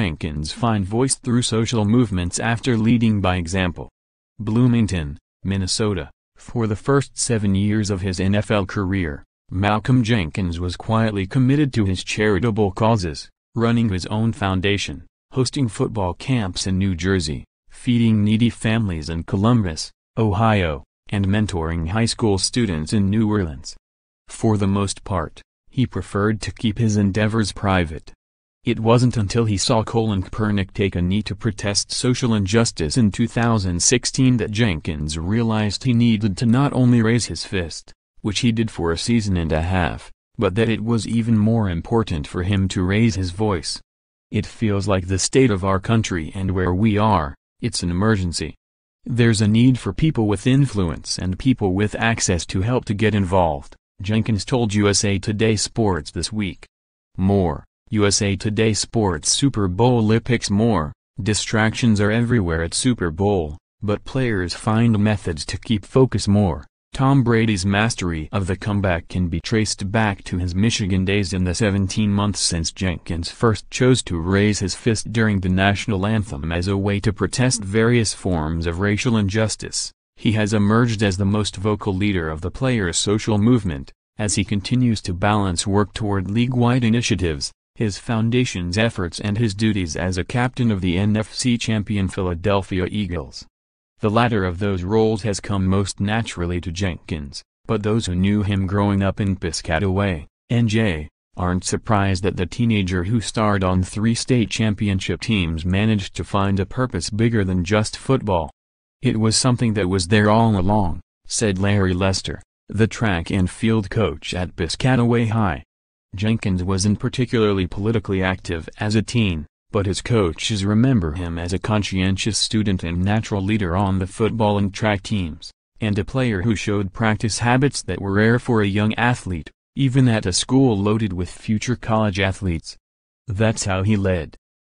Jenkins find voice through social movements after leading by example. Bloomington, Minnesota. For the first 7 years of his NFL career, Malcolm Jenkins was quietly committed to his charitable causes, running his own foundation, hosting football camps in New Jersey, feeding needy families in Columbus, Ohio, and mentoring high school students in New Orleans. For the most part, he preferred to keep his endeavors private. It wasn't until he saw Colin Kaepernick take a knee to protest social injustice in 2016 that Jenkins realized he needed to not only raise his fist, which he did for a season and a half, but that it was even more important for him to raise his voice. It feels like the state of our country and where we are, it's an emergency. There's a need for people with influence and people with access to help to get involved, Jenkins told USA Today Sports this week. More. USA Today Sports Super Bowl Olympics. More, distractions are everywhere at Super Bowl, but players find methods to keep focus. More, Tom Brady's mastery of the comeback can be traced back to his Michigan days. In the 17 months since Jenkins first chose to raise his fist during the national anthem as a way to protest various forms of racial injustice, he has emerged as the most vocal leader of the players' social movement, as he continues to balance work toward league-wide initiatives, his foundation's efforts and his duties as a captain of the NFC champion Philadelphia Eagles. The latter of those roles has come most naturally to Jenkins, but those who knew him growing up in Piscataway, NJ, aren't surprised that the teenager who starred on 3 state championship teams managed to find a purpose bigger than just football. It was something that was there all along, said Larry Lester, the track and field coach at Piscataway High. Jenkins wasn't particularly politically active as a teen, but his coaches remember him as a conscientious student and natural leader on the football and track teams, and a player who showed practice habits that were rare for a young athlete, even at a school loaded with future college athletes. That's how he led.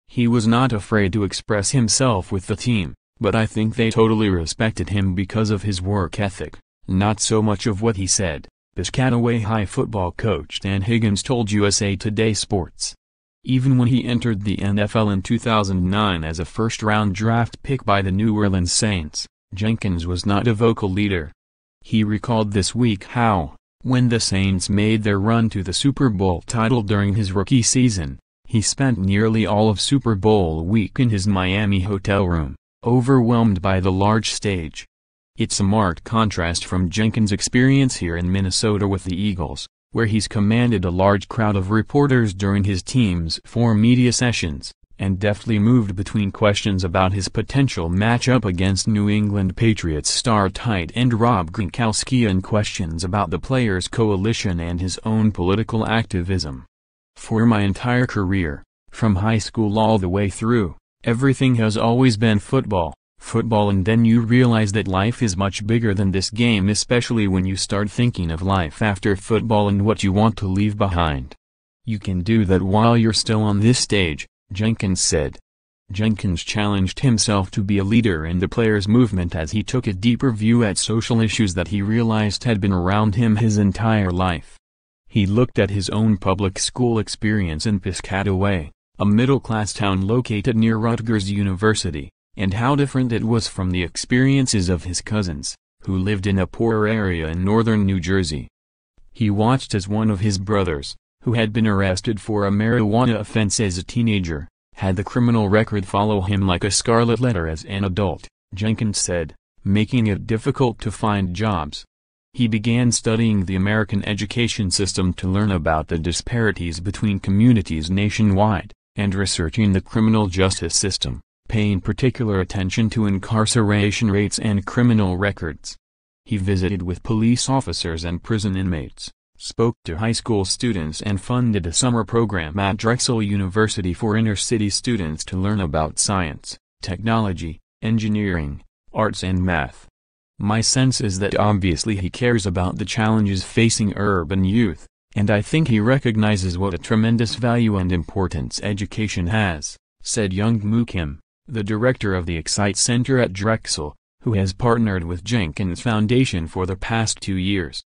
He was not afraid to express himself with the team, but I think they totally respected him because of his work ethic, not so much of what he said, Piscataway High football coach Dan Higgins told USA Today Sports. Even when he entered the NFL in 2009 as a first-round draft pick by the New Orleans Saints, Jenkins was not a vocal leader. He recalled this week how, when the Saints made their run to the Super Bowl title during his rookie season, he spent nearly all of Super Bowl week in his Miami hotel room, overwhelmed by the large stage. It's a marked contrast from Jenkins' experience here in Minnesota with the Eagles, where he's commanded a large crowd of reporters during his team's 4 media sessions, and deftly moved between questions about his potential matchup against New England Patriots star tight end Rob Gronkowski and questions about the Players Coalition and his own political activism. For my entire career, from high school all the way through, everything has always been football. And then you realize that life is much bigger than this game, especially when you start thinking of life after football and what you want to leave behind. You can do that while you're still on this stage, Jenkins said. Jenkins challenged himself to be a leader in the players' movement as he took a deeper view at social issues that he realized had been around him his entire life. He looked at his own public school experience in Piscataway, a middle-class town located near Rutgers University, and how different it was from the experiences of his cousins, who lived in a poorer area in northern New Jersey. He watched as one of his brothers, who had been arrested for a marijuana offense as a teenager, had the criminal record follow him like a scarlet letter as an adult, Jenkins said, making it difficult to find jobs. He began studying the American education system to learn about the disparities between communities nationwide, and researching the criminal justice system, paying particular attention to incarceration rates and criminal records. He visited with police officers and prison inmates, spoke to high school students and funded a summer program at Drexel University for inner-city students to learn about science, technology, engineering, arts and math. My sense is that obviously he cares about the challenges facing urban youth, and I think he recognizes what a tremendous value and importance education has, said Youngmoo Kim, the director of the Excite Center at Drexel, who has partnered with Jenkins Foundation for the past 2 years.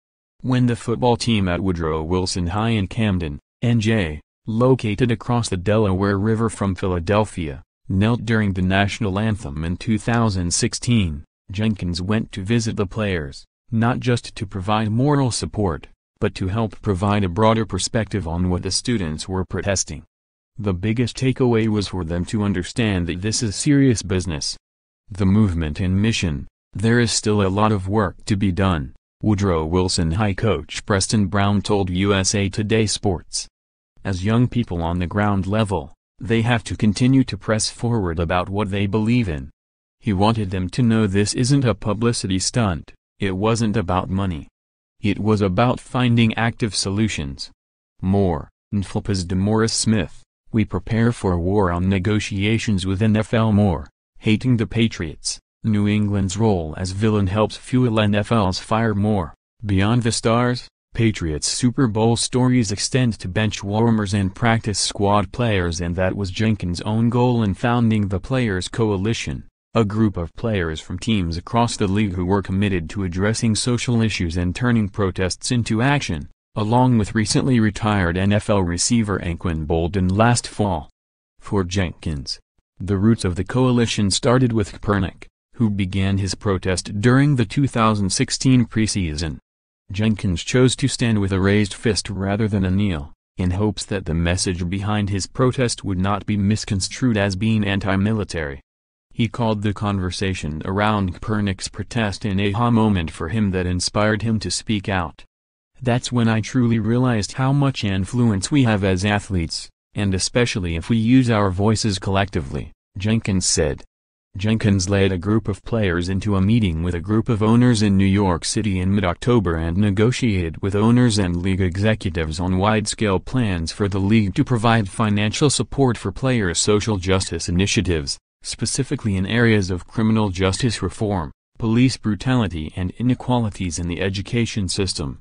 When the football team at Woodrow Wilson High in Camden, NJ, located across the Delaware River from Philadelphia, knelt during the national anthem in 2016. Jenkins went to visit the players, not just to provide moral support, but to help provide a broader perspective on what the students were protesting. The biggest takeaway was for them to understand that this is serious business. The movement and mission: there is still a lot of work to be done, Woodrow Wilson High coach Preston Brown told USA Today Sports. As young people on the ground level, they have to continue to press forward about what they believe in. He wanted them to know this isn't a publicity stunt, it wasn't about money. It was about finding active solutions. More, NFLPA's DeMaurice Smith: "We prepare for war on negotiations with NFL more, hating the Patriots. New England's role as villain helps fuel NFL's fire more. Beyond the stars, Patriots Super Bowl stories extend to bench warmers and practice squad players, and that was Jenkins' own goal in founding the Players Coalition, a group of players from teams across the league who were committed to addressing social issues and turning protests into action, along with recently retired NFL receiver Anquan Boldin last fall." For Jenkins, the roots of the coalition started with Kaepernick, who began his protest during the 2016 preseason. Jenkins chose to stand with a raised fist rather than a kneel, in hopes that the message behind his protest would not be misconstrued as being anti-military. He called the conversation around Kaepernick's protest an aha moment for him that inspired him to speak out. "That's when I truly realized how much influence we have as athletes, and especially if we use our voices collectively," Jenkins said. Jenkins led a group of players into a meeting with a group of owners in New York City in mid-October and negotiated with owners and league executives on wide-scale plans for the league to provide financial support for players' social justice initiatives, specifically in areas of criminal justice reform, police brutality and inequalities in the education system.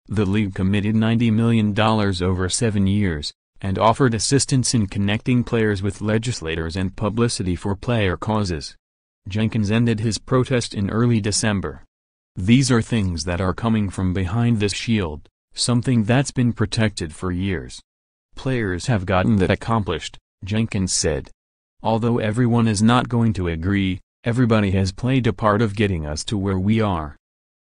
The league committed $90 million over 7 years, and offered assistance in connecting players with legislators and publicity for player causes. Jenkins ended his protest in early December. "These are things that are coming from behind this shield, something that's been protected for years. Players have gotten that accomplished," Jenkins said. "Although everyone is not going to agree, everybody has played a part of getting us to where we are.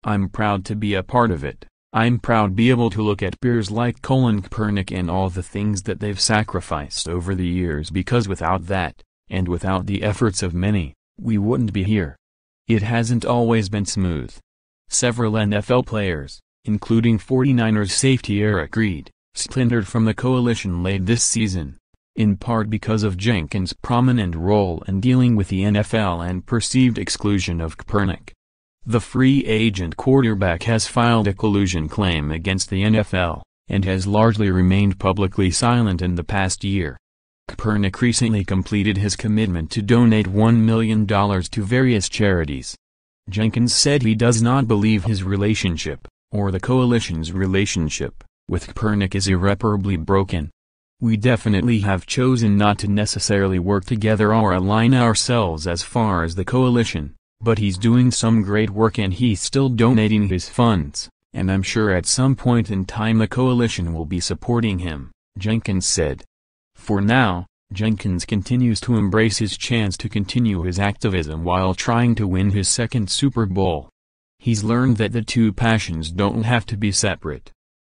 I'm proud to be a part of it. I'm proud to be able to look at peers like Colin Kaepernick and all the things that they've sacrificed over the years, because without that, and without the efforts of many, we wouldn't be here. It hasn't always been smooth." Several NFL players, including 49ers safety Eric Reid, splintered from the coalition late this season, in part because of Jenkins' prominent role in dealing with the NFL and perceived exclusion of Kaepernick. The free agent quarterback has filed a collusion claim against the NFL, and has largely remained publicly silent in the past year. Kaepernick recently completed his commitment to donate $1 million to various charities. Jenkins said he does not believe his relationship, or the coalition's relationship, with Kaepernick is irreparably broken. "We definitely have chosen not to necessarily work together or align ourselves as far as the coalition. But he's doing some great work and he's still donating his funds, and I'm sure at some point in time the coalition will be supporting him," Jenkins said. For now, Jenkins continues to embrace his chance to continue his activism while trying to win his second Super Bowl. He's learned that the two passions don't have to be separate.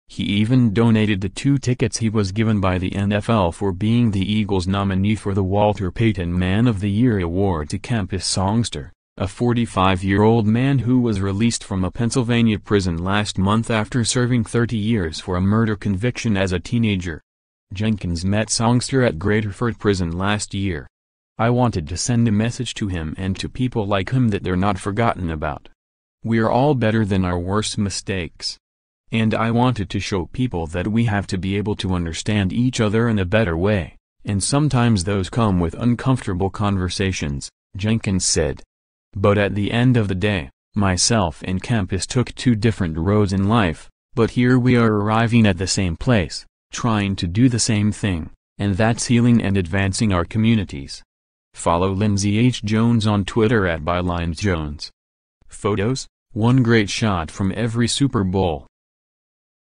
He even donated the 2 tickets he was given by the NFL for being the Eagles nominee for the Walter Payton Man of the Year award to campus songster, a 45-year-old man who was released from a Pennsylvania prison last month after serving 30 years for a murder conviction as a teenager. Jenkins met songster at Graterford Prison last year. "I wanted to send a message to him and to people like him that they're not forgotten about. We're all better than our worst mistakes. And I wanted to show people that we have to be able to understand each other in a better way, and sometimes those come with uncomfortable conversations," Jenkins said. "But at the end of the day, myself and campus took 2 different roads in life, but here we are arriving at the same place, trying to do the same thing, and that's healing and advancing our communities." Follow Lindsay H. Jones on Twitter at @BylineJones. Photos: one great shot from every Super Bowl.